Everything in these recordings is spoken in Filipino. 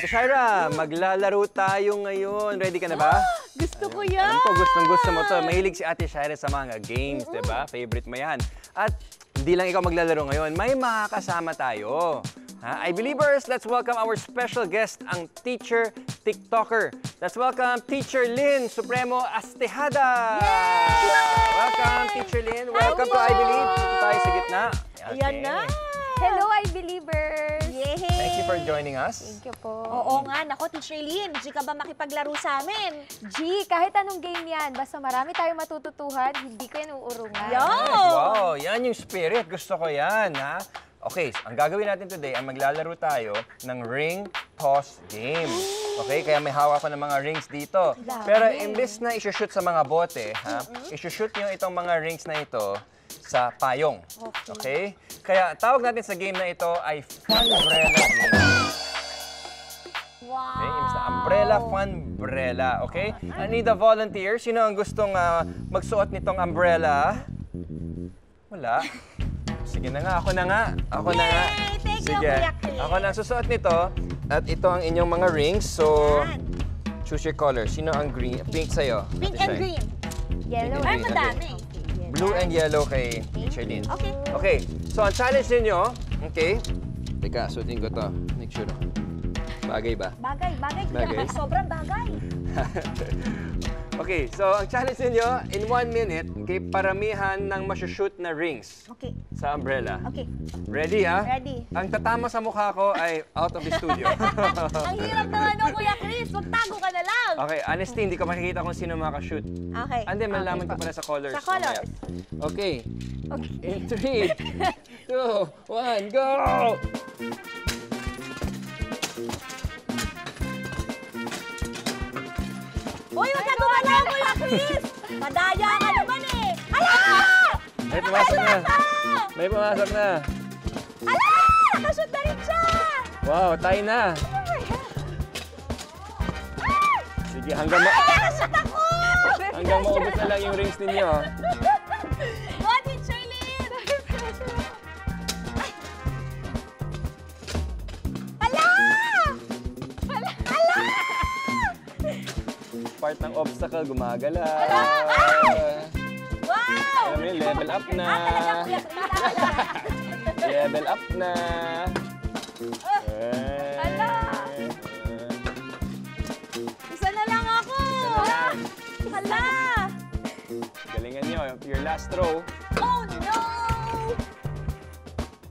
Ate Shaira, maglalaro tayo ngayon. Ready ka na ba? Gusto ko yan! Alam ko, gustong-gusto mo to. Mahilig si Ate Shaira sa mga games, diba? Favorite mo yan. At hindi lang ikaw maglalaro ngayon, may makakasama tayo. I-Believers, let's welcome our special guest, ang teacher, TikToker. Let's welcome Teacher Lynn Supremo Astejada! Yay! Welcome, Teacher Lynn. Welcome to I-Believe. Dito tayo sa gitna. Ayan na! Hello, I-Believers! Yay! Thank you for joining us. Thank you po. Oo nga, nako, Teacher Lynn, di ka ba makipaglaro sa amin? G, kahit anong game yan, basta marami tayong matututuhan, hindi ko yan uurungan. Yo! Wow, yan yung spirit. Gusto ko yan, ha? Okay, ang gagawin natin today ay maglalaro tayo ng ring toss game. Okay, kaya may hawak ko ng mga rings dito. Pero imbes na isushoot sa mga bote, ha? Isushoot nyo itong mga rings na ito sa payong. Okay? Kaya tawag natin sa game na ito ay Funbrella game. Wow! Okay, imbes na umbrella, funbrella. Okay? I need a volunteer. Sino ang gustong magsuot nitong umbrella? Wala. Sige na nga, ako na nga. Ako na nga. Thank you, Sige. Kuya Chris. Ako na ang susuot nito. At ito ang inyong mga rings. So, choose your color. Sino ang green? Pink sa'yo. Pink Ate and Shai. green. Yellow. Pink Ay, and green. madami. Blue and yellow kay Teacher Lynn. Okay. Okay. So, ang challenge ninyo, okay? Teka, suotin ko to. Make sure. Bagay ba? Bagay, bagay. Bagay. Ay, sobrang bagay. Okay, so ang challenge ninyo, in 1 minute, okay, paramihan ng masushoot na rings Okay. sa umbrella. Okay. Ready, ha? Ready. Ang tatama sa mukha ko ay out of the studio. Ang hirap naman no, Kuya Chris. Magtago ka na lang. Okay, honestly, hindi ko makikita kung sino makashoot. Okay. Ande, malalaman ko pala sa colors. Sa colors. mamaya. Okay. In 3, 2, 1, go! Uy, wag ka gumalaw, Kuya Chris! Madaya ka naman eh! Ala! May pumasok na. May pumasok na. Ala! Nakashoot na rin siya! Wow, tayo na. Sige, hanggang Nakashoot ako! hanggang maubos na lang yung rings ninyo. What did Charlene? Ala! Ala! Part ng obstacle, gumagala. Wow! Alam mo yun, level up na. Kuya Chris, Level up na. Ala! Isa na lang ako! Hala! Galingan nyo, your last throw. Oh no!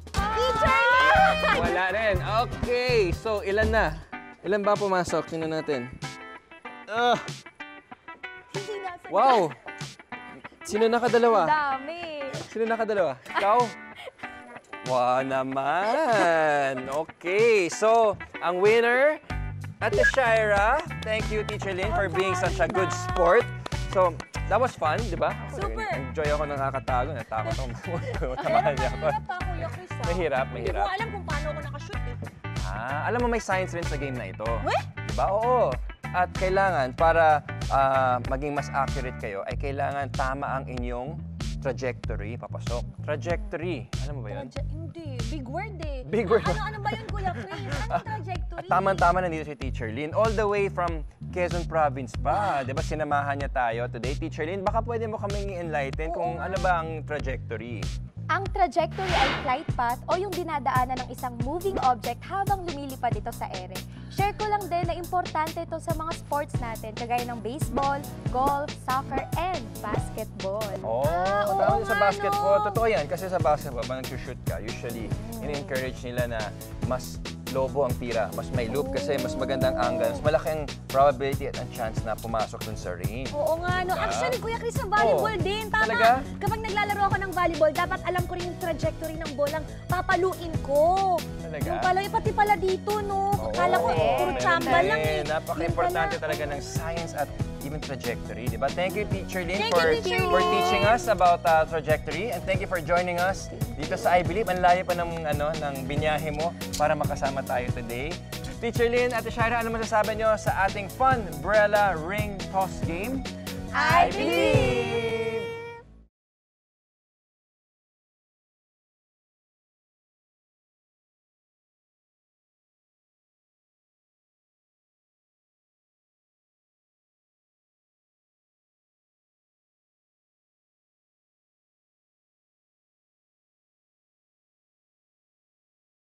Teacher Lynn! Wala rin. Okay, so ilan na? Ilan ba pumasok? Tingnan natin. Hindi nasa Wow! Sino nakadalawa? Dami. Sino nakadalawa? Ikaw? Wow naman! Okay, so ang winner, Ate Shaira. Thank you, Teacher Lynn, for being such a good sport. So, that was fun, di ba? Super. Enjoy ako nakakatago. Natakot ako. Tamahan niya ako. Mahirap pa, Kuya Chris. Mahirap, Hindi mahirap. ko alam kung paano ako nakashoot eh. Alam mo may science rin sa game na ito. Weh? Diba? Oo. At kailangan, para maging mas accurate kayo, ay kailangan tama ang inyong trajectory, papasok. Trajectory. Alam mo ba yun? Hindi. Big word eh. Big word. Ano ba yun, Kuya Chris? Anong trajectory? At tama-tama na dito si Teacher Lynn. All the way from Quezon Province pa. Di ba sinamahan niya tayo today? Teacher Lynn, baka pwede mo kaming i-enlighten kung ano ba ang trajectory. Ang trajectory ay flight path o yung dinadaanan ng isang moving object habang lumilipad ito sa ere. Share ko lang din na importante ito sa mga sports natin, kagaya ng baseball, golf, soccer, and basketball. Oh, oo tama sa nga, basketball. no? Totoo yan. Kasi sa basketball, pag nag-shoot ka, usually, in-encourage nila na mas lobo ang tira, mas may loop kasi mas magandang angle, mas malaking probability at ang chance na pumasok dun sa ring. Oo nga, no. Actually, Kuya Chris, sa volleyball Oo. din. Tama. Talaga? Kapag naglalaro ako ng volleyball, dapat alam ko rin yung trajectory ng bolang papaluin ko. Talaga? Yung pala, pati pala dito, no. Oo. Akala ko, puro Meron chamba din. lang eh. Napaka-importante Yun pala. talaga ng science at even trajectory, di ba? Thank you, Teacher Lynn, Thank you, Teacher for Lynn. teaching us about trajectory. And thank you for joining us dito sa I Believe. Ang layo pa ng binyahe mo para makasama tayo today. Teacher Lynn, Ate Shaira, ano masasabi nyo sa ating Funbrella Ring Toss Game? I believe!